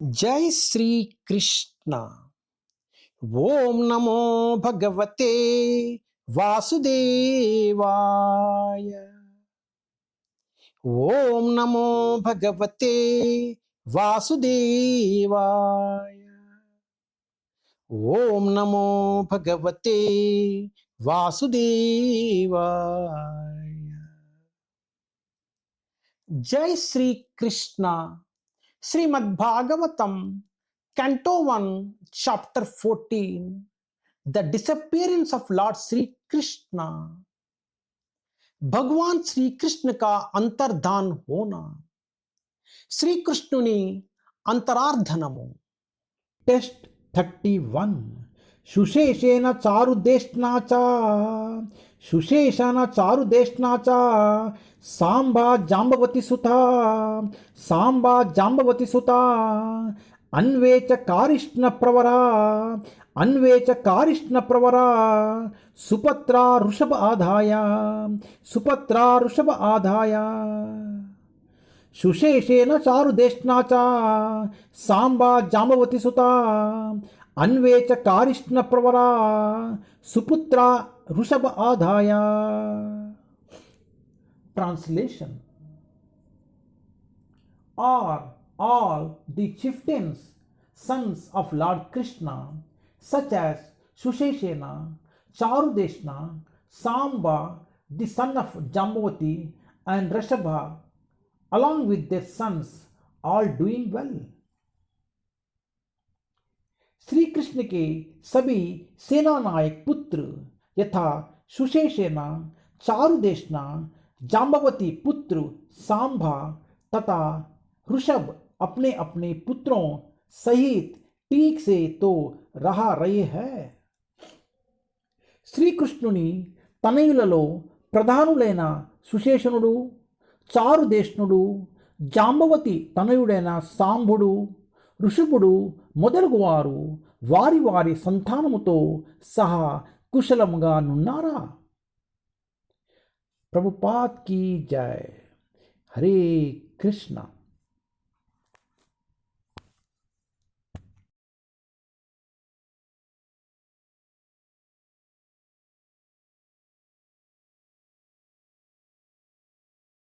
जय श्री कृष्ण। ओम नमो भगवते वासुदेवाय। ओम नमो भगवते वासुदेवाय। ओम नमो भगवते वासुदेवाय। जय Shri Krishna. Shrimad Bhagavatam Canto 1, Chapter 14, The Disappearance of Lord Sri Krishna। भगवान श्री कृष्ण का अंतर्धान होना। श्री कृष्णुनि अंतरार्धनము। टेस्ट 31 सुशेषेण चारुदेष्णा च सुशेषण चारुदेष्णा च सांबा जाम्बवती सुता अन्वेच कारिष्ण प्रवरा सुपत्रा ऋषभ आधाय सुशेषेण चारुदेष्णा च सांबा जाम्बवती सुता अन्वेच कारिष्ण Pravara सुपुत्रा Rishabh आधाय। Translation: Are all the chieftains sons of Lord Krishna, such as Susheshena, Charudeshna, Samba, the son of Jambavati, and Rishabha, along with their sons, all doing well? Shri Krishna के सभी सेना नायक पुत्र यथा सुशेषेना, चारुदेशना, जाम्बवती पुत्र सांभा तथा ऋषभ अपने अपने पुत्रों सहित ठीक से तो रहा रहे हैं। శ్రీకృష్ణుని తనయులలో ప్రధానులైన సుశేషనుడు, చారుదేష్ణుడు, జాంబవతి తనయుడైన సాంబుడు, ఋషభుడు మొదలగువారు వారి వారి సంతానముతో సహా కుశలముగా నున్నారా? ప్రభుపాద్ కీ జై. హరే కృష్ణ.